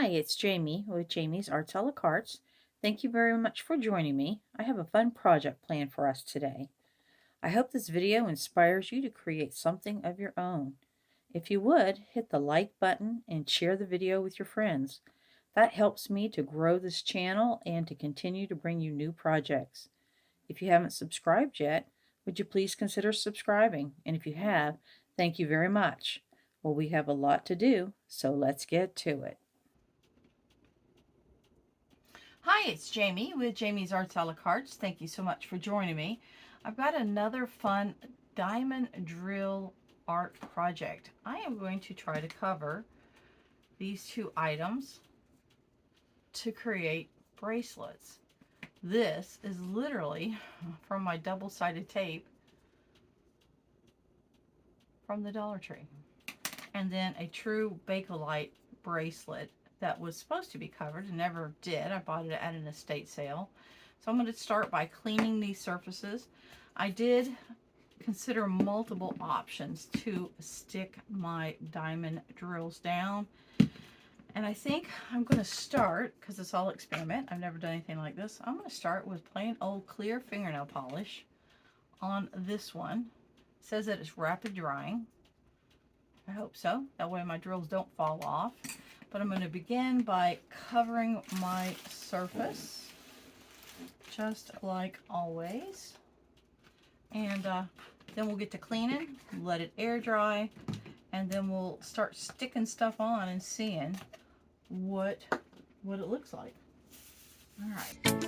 Hi, it's Jamie with Jamie's Arts a la Cartes. Thank you very much for joining me. I have a fun project planned for us today. I hope this video inspires you to create something of your own. If you would, hit the like button and share the video with your friends. That helps me to grow this channel and to continue to bring you new projects. If you haven't subscribed yet, would you please consider subscribing? And if you have, thank you very much. Well, we have a lot to do, so let's get to it. Hi, it's Jamie with Jamie's Arts a la Cartes. Thank you so much for joining me. I've got another fun diamond drill art project. I am going to try to cover these two items to create bracelets. This is literally from my double-sided tape from the Dollar Tree. And then a true Bakelite bracelet that was supposed to be covered and never did. I bought it at an estate sale. So I'm going to start by cleaning these surfaces. I did consider multiple options to stick my diamond drills down. And I think I'm going to start, because it's all experiment, I've never done anything like this, I'm going to start with plain old clear fingernail polish on this one. It says that it's rapid drying. I hope so. That way my drills don't fall off. But I'm going to begin by covering my surface, just like always. And then we'll get to cleaning, let it air dry, and then we'll start sticking stuff on and seeing what it looks like. All right.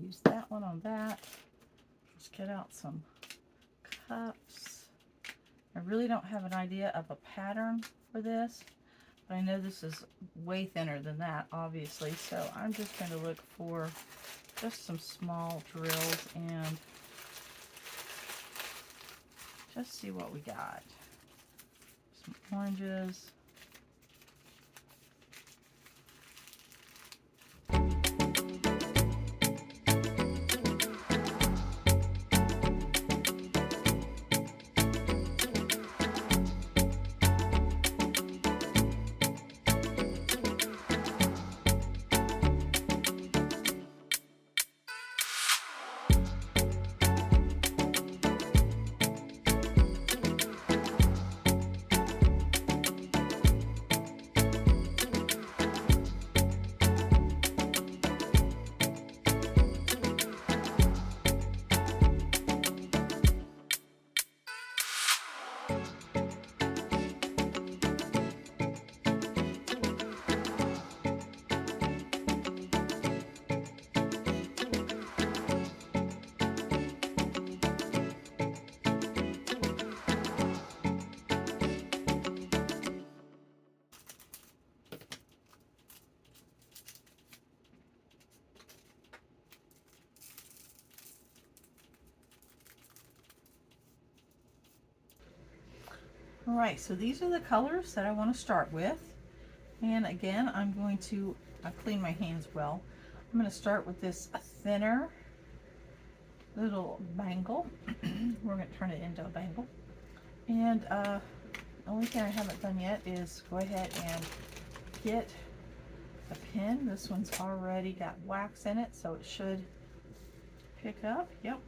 Use that one on that. Let's get out some cups. I really don't have an idea of a pattern for this, but I know this is way thinner than that, obviously, so I'm just going to look for just some small drills and just see what we got. Some oranges. Alright, so these are the colors that I want to start with. And again, I'm going to clean my hands well. I'm going to start with this thinner little bangle. We're going to turn it into a bangle. And the only thing I haven't done yet is go ahead and get a pin. This one's already got wax in it, so it should pick up. Yep.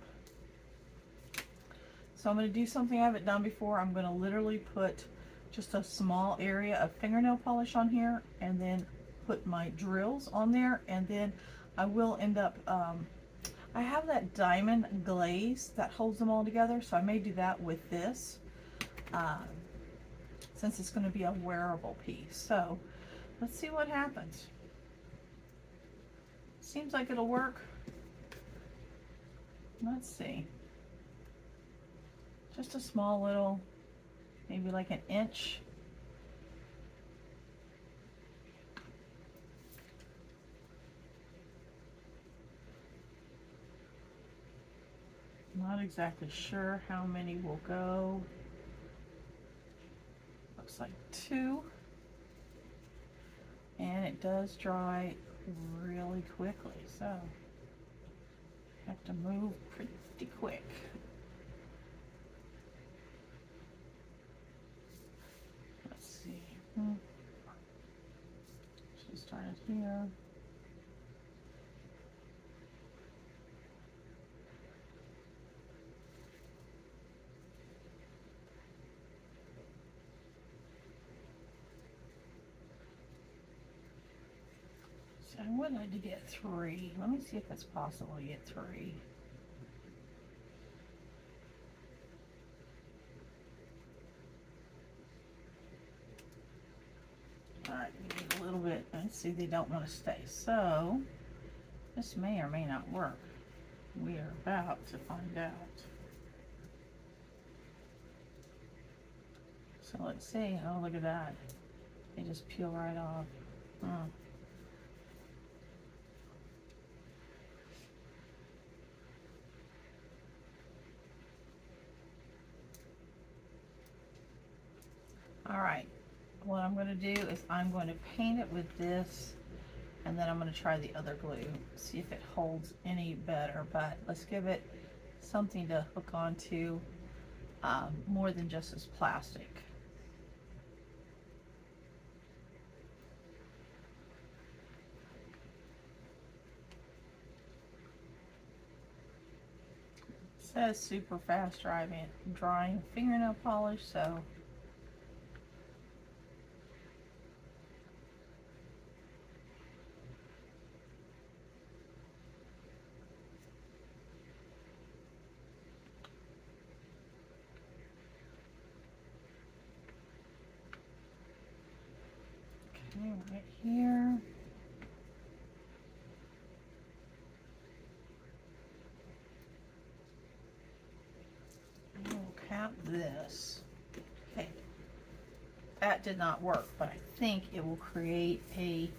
So I'm going to do something I haven't done before. I'm going to literally put just a small area of fingernail polish on here, and then put my drills on there, and then I will end up, I have that Diamond Glaze that holds them all together, so I may do that with this, since it's going to be a wearable piece. So let's see what happens. Seems like it'll work. Let's see. Just a small little, maybe like an inch. Not exactly sure how many will go. Looks like 2. And it does dry really quickly, so have to move pretty quick. Let's see. Should start it here. I would like to get 3. Let me see if it's possible to get 3. Alright, need a little bit. Let's see, they don't want to stay. So, this may or may not work. We are about to find out. So let's see. Oh, look at that. They just peel right off. Oh. Alright, what I'm going to do is I'm going to paint it with this, and then I'm going to try the other glue, see if it holds any better, but let's give it something to hook onto, more than just this plastic. It says super fast drying fingernail polish, so right here. We'll cap this. Okay, that did not work, but I think it will create a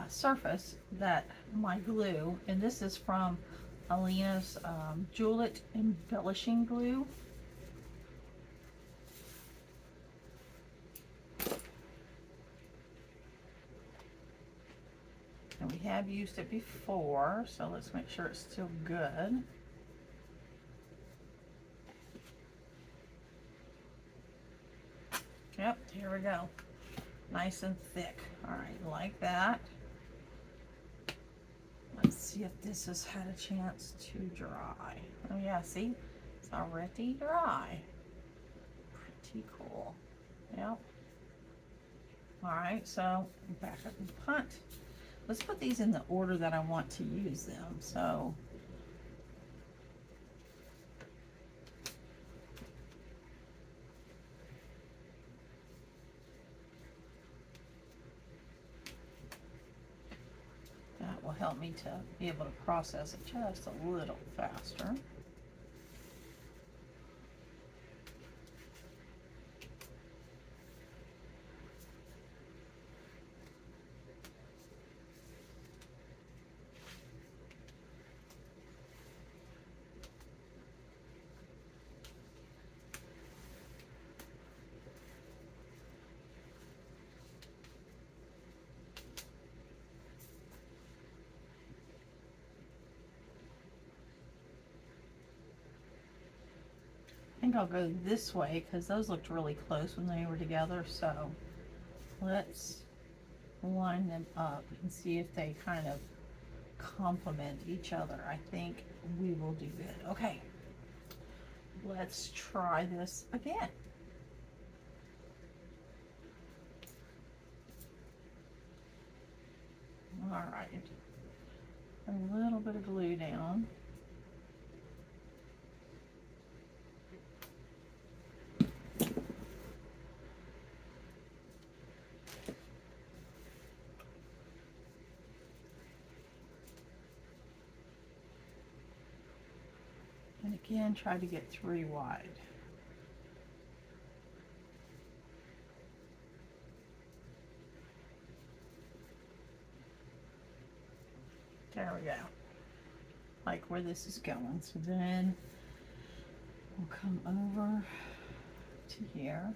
surface that my glue, and this is from Alina's Jewellet Embellishing Glue. And we have used it before, so let's make sure it's still good. Yep, here we go. Nice and thick. All right, like that. Let's see if this has had a chance to dry. Oh yeah, see? It's already dry. Pretty cool. Yep. All right, so back up and punt. Let's put these in the order that I want to use them. So that will help me to be able to process it just a little faster. I think I'll go this way because those looked really close when they were together. So let's line them up and see if they kind of complement each other, I think we will do good. Okay, let's try this again. All right, a little bit of glue down. And again, try to get 3 wide. There we go. Like where this is going. So then we'll come over to here.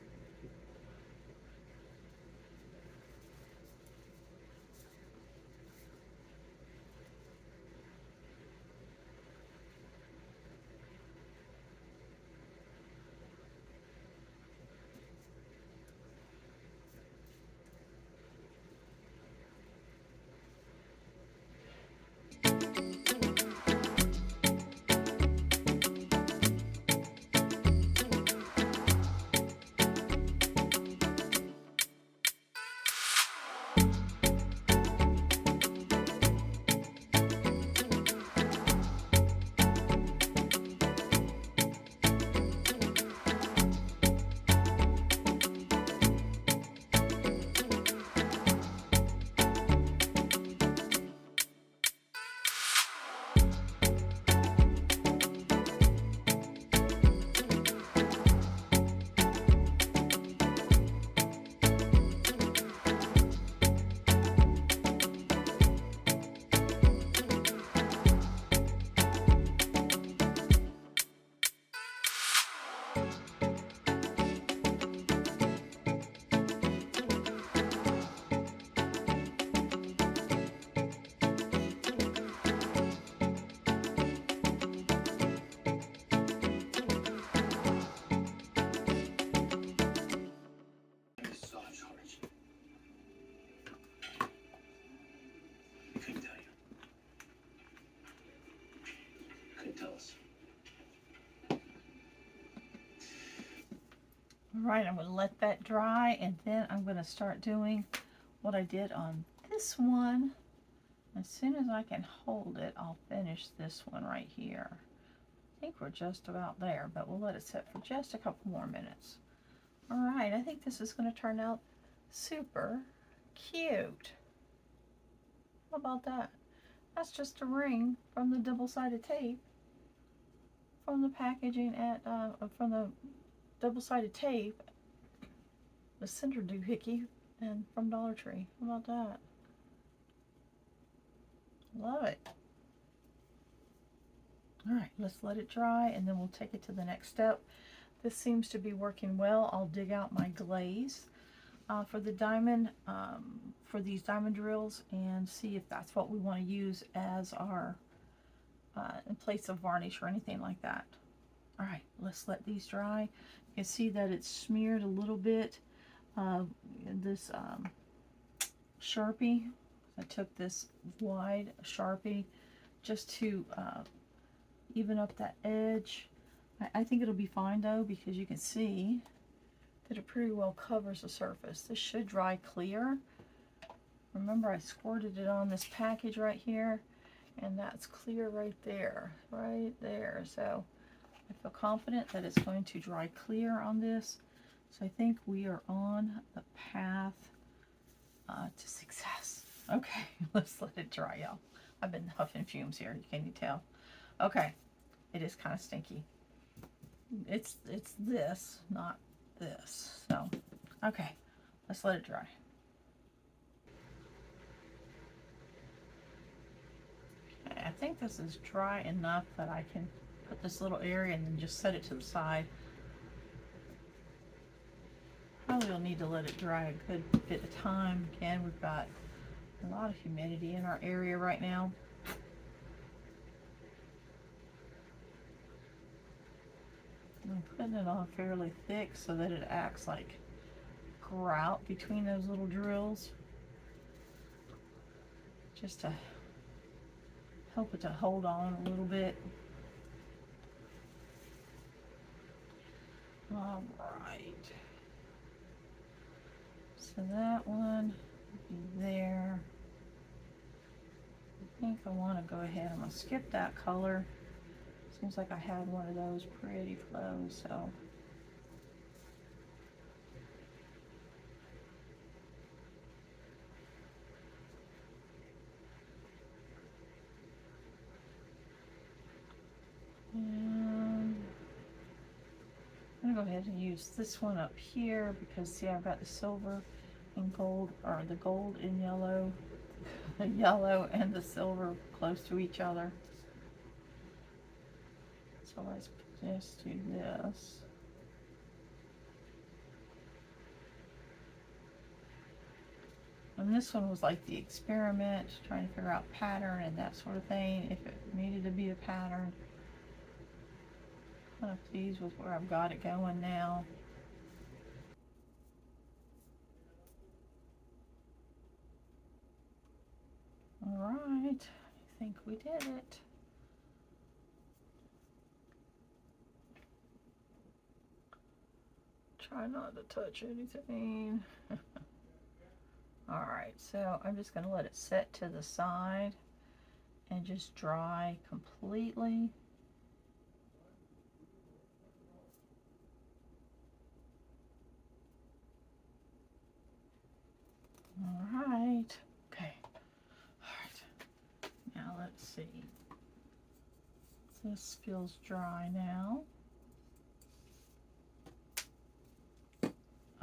Alright, I'm going to let that dry, and then I'm going to start doing what I did on this one. As soon as I can hold it, I'll finish this one right here. I think we're just about there, but we'll let it sit for just a couple more minutes. Alright, I think this is going to turn out super cute. How about that? That's just a ring from the double-sided tape from the packaging at from the double-sided tape, the cinder doohickey, and from Dollar Tree. How about that? Love it. Alright, let's let it dry, and then we'll take it to the next step. This seems to be working well. I'll dig out my glaze for the diamond, for these diamond drills, and see if that's what we want to use as our, in place of varnish or anything like that. Alright, let's let these dry. You can see that it's smeared a little bit. This Sharpie, I took this wide Sharpie just to even up that edge. I think it'll be fine though, because you can see that it pretty well covers the surface. This should dry clear. Remember, I squirted it on this package right here, and that's clear right there, So I feel confident that it's going to dry clear on this. So I think we are on the path to success. Okay, let's let it dry, y'all. I've been huffing fumes here, can you tell? Okay, it is kind of stinky. It's this, not this. So, okay, let's let it dry. Okay, I think this is dry enough that I can put this little area and then just set it to the side. Probably will need to let it dry a good bit of time. Again, we've got a lot of humidity in our area right now. I'm putting it on fairly thick so that it acts like grout between those little drills. Just to help it to hold on a little bit. All right. So that one would be there. I think I want to go ahead. I'm going to skip that color. Seems like I had one of those pretty close, so. And I'm going to go ahead and use this one up here because see, I've got the silver and gold, or the gold and yellow, the yellow and the silver close to each other. So let's just do this. And this one was like the experiment, trying to figure out pattern and that sort of thing, if it needed to be a pattern. I'm pleased with where I've got it going now. All right, I think we did it. Try not to touch anything. All right, so I'm just going to let it set to the side and just dry completely. All right, okay. All right, now let's see. This feels dry now.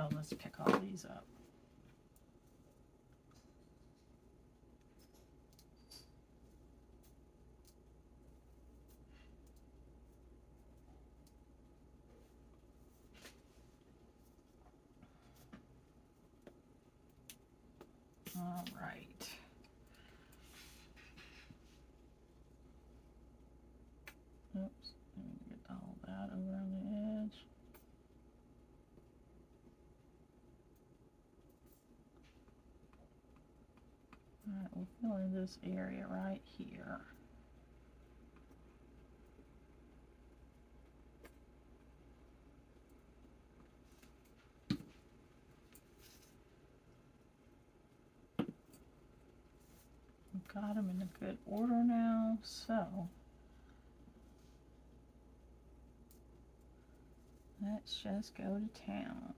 Oh, let's pick all these up. All right. Oops, let me get all that over on the edge. All right, we'll fill in this area right here. Got them in a good order now, so let's just go to town.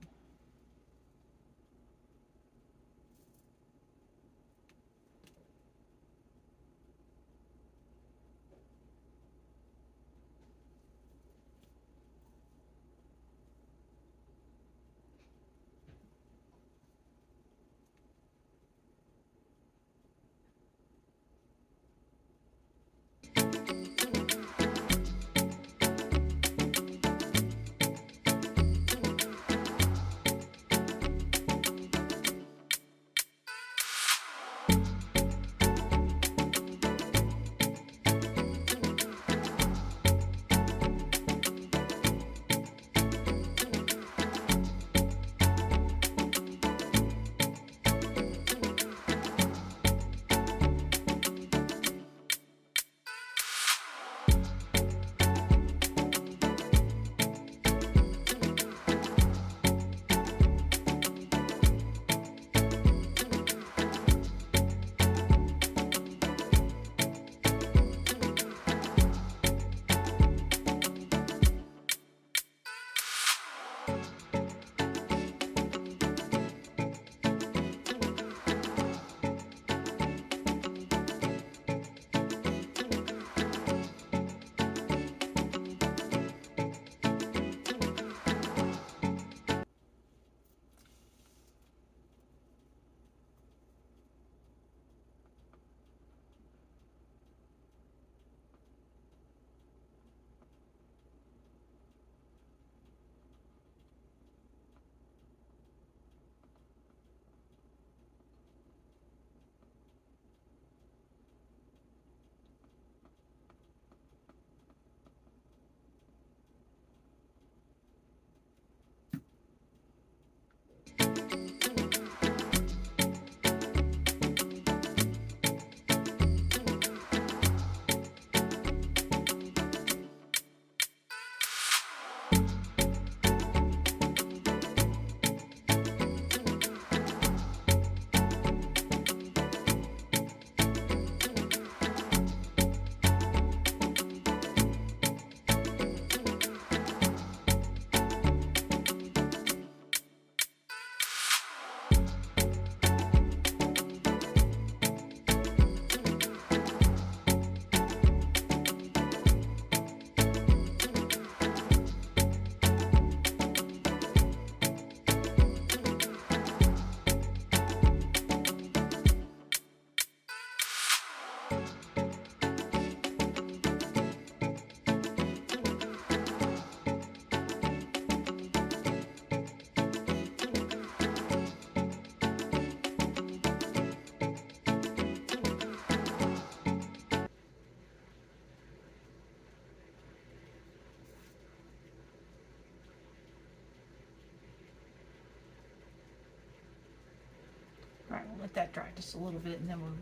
let that dry just a little bit, and then we'll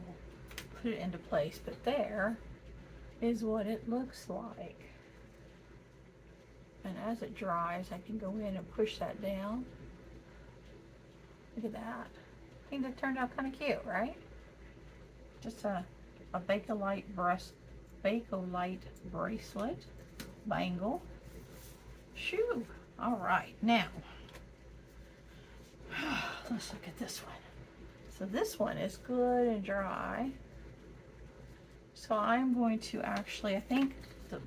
put it into place. But there is what it looks like. And as it dries, I can go in and push that down. Look at that. I think that turned out kind of cute, right? Just a Bakelite bracelet, bangle. Shoo! All right, now let's look at this one. So this one is good and dry. So I'm going to actually, I think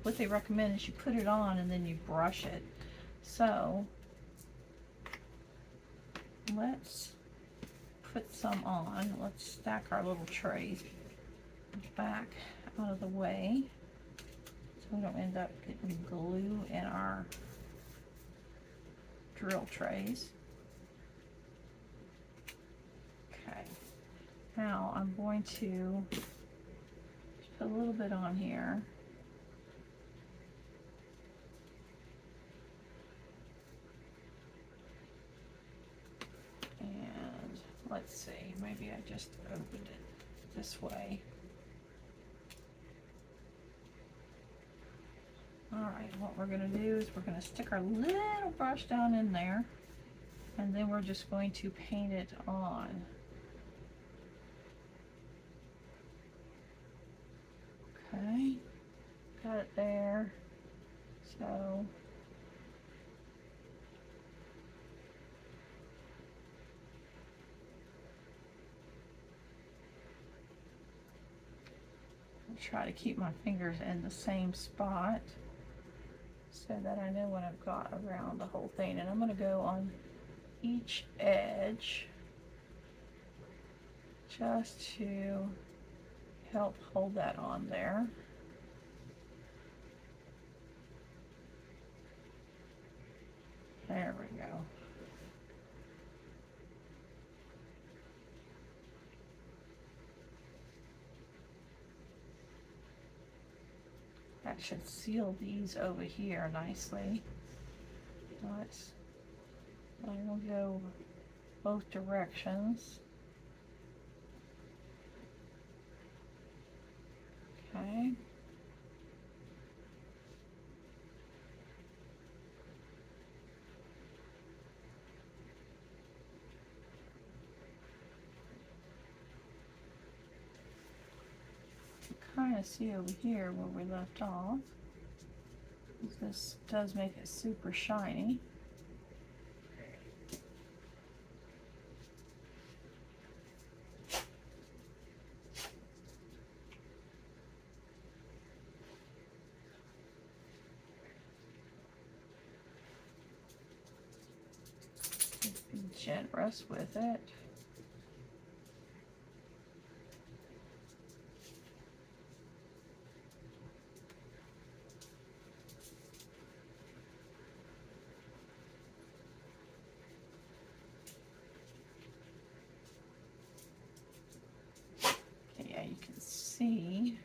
what they recommend is you put it on and then you brush it. So let's put some on. Let's stack our little trays back out of the way so we don't end up getting glue in our drill trays. Okay, now I'm going to just put a little bit on here. And let's see, maybe I just opened it this way. Alright, what we're going to do is we're going to stick our little brush down in there, and then we're just going to paint it on. Okay, got it there. So I'll try to keep my fingers in the same spot so that I know what I've got around the whole thing. And I'm going to go on each edge just to help hold that on there. There we go. That should seal these over here nicely. I will go both directions. Okay. Kind of see over here where we left off. This does make it super shiny. Just be generous with it. See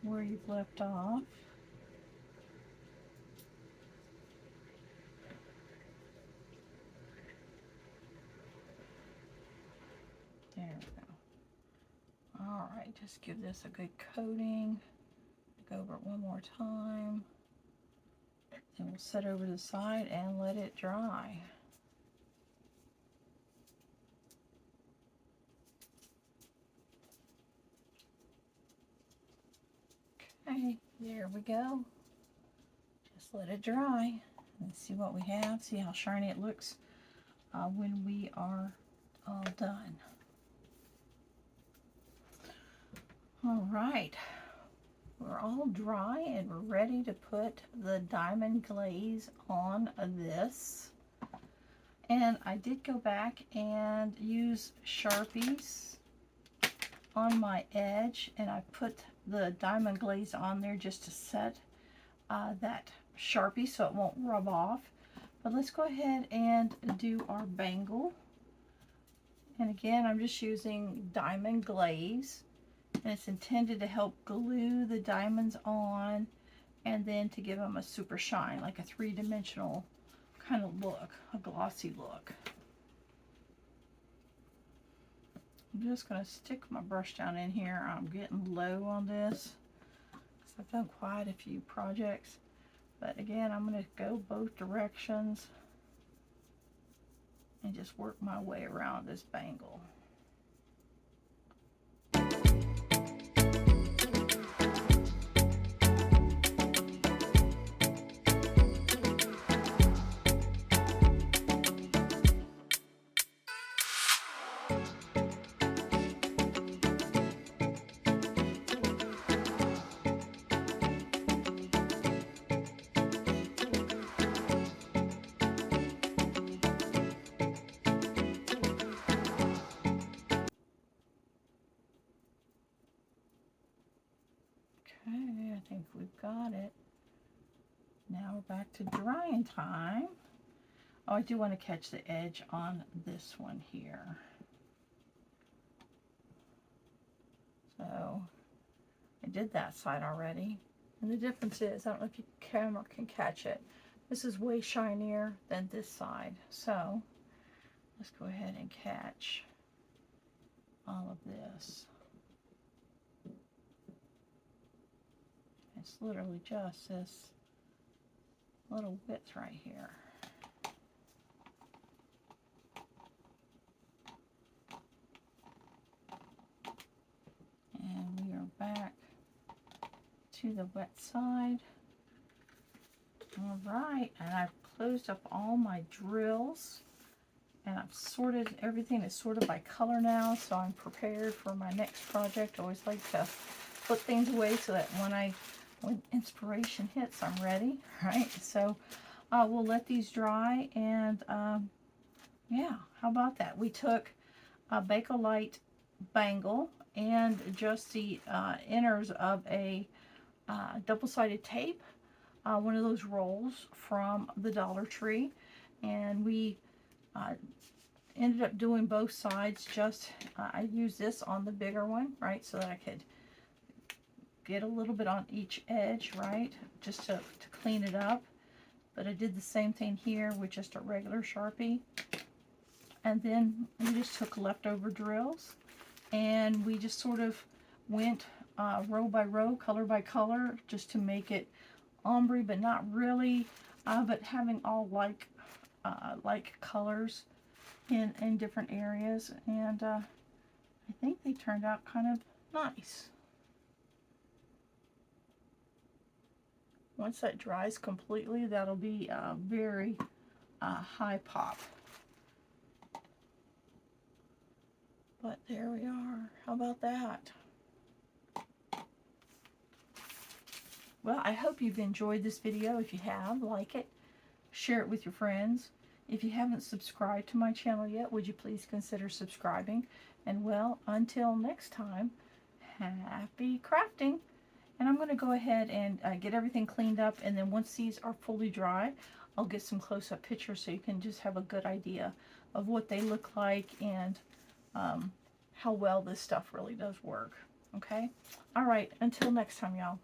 where you've left off. There we go. All right, just give this a good coating. Go over it one more time. Then we'll set over to the side and let it dry. Okay, there we go. Just let it dry. Let's see what we have. See how shiny it looks when we are all done. All right, we're all dry and we're ready to put the diamond glaze on this. And I did go back and use Sharpies on my edge, and I put the diamond glaze on there just to set that Sharpie so it won't rub off. But let's go ahead and do our bangle. And again, I'm just using Diamond Glaze, and it's intended to help glue the diamonds on and then to give them a super shine, like a three-dimensional kind of look, a glossy look. I'm just going to stick my brush down in here. I'm getting low on this. So I've done quite a few projects. But again, I'm going to go both directions and just work my way around this bangle. Okay, I think we've got it. Now we're back to drying time. Oh, I do want to catch the edge on this one here. So I did that side already. And the difference is, I don't know if your camera can catch it, this is way shinier than this side. So let's go ahead and catch all of this. It's literally just this little width right here. And we are back to the wet side. All right, and I've closed up all my drills, and I've sorted, everything is sorted by color now, so I'm prepared for my next project. I always like to put things away so that when inspiration hits, I'm ready, right? So we'll let these dry, and yeah, how about that? We took a Bakelite bangle and just the inners of a double-sided tape, one of those rolls from the Dollar Tree, and we ended up doing both sides. Just I used this on the bigger one, right, so that I could get a little bit on each edge, right, just to clean it up. But I did the same thing here with just a regular Sharpie. And then we just took leftover drills and we just sort of went row by row, color by color, just to make it ombre, but not really, but having all like colors in different areas. And I think they turned out kind of nice. Once that dries completely, that'll be a very high pop. But there we are. How about that? Well, I hope you've enjoyed this video. If you have, like it, share it with your friends. If you haven't subscribed to my channel yet, would you please consider subscribing? And well, until next time, happy crafting. And I'm going to go ahead and get everything cleaned up, and then once these are fully dry, I'll get some close-up pictures so you can just have a good idea of what they look like and how well this stuff really does work. Okay? All right, until next time, y'all.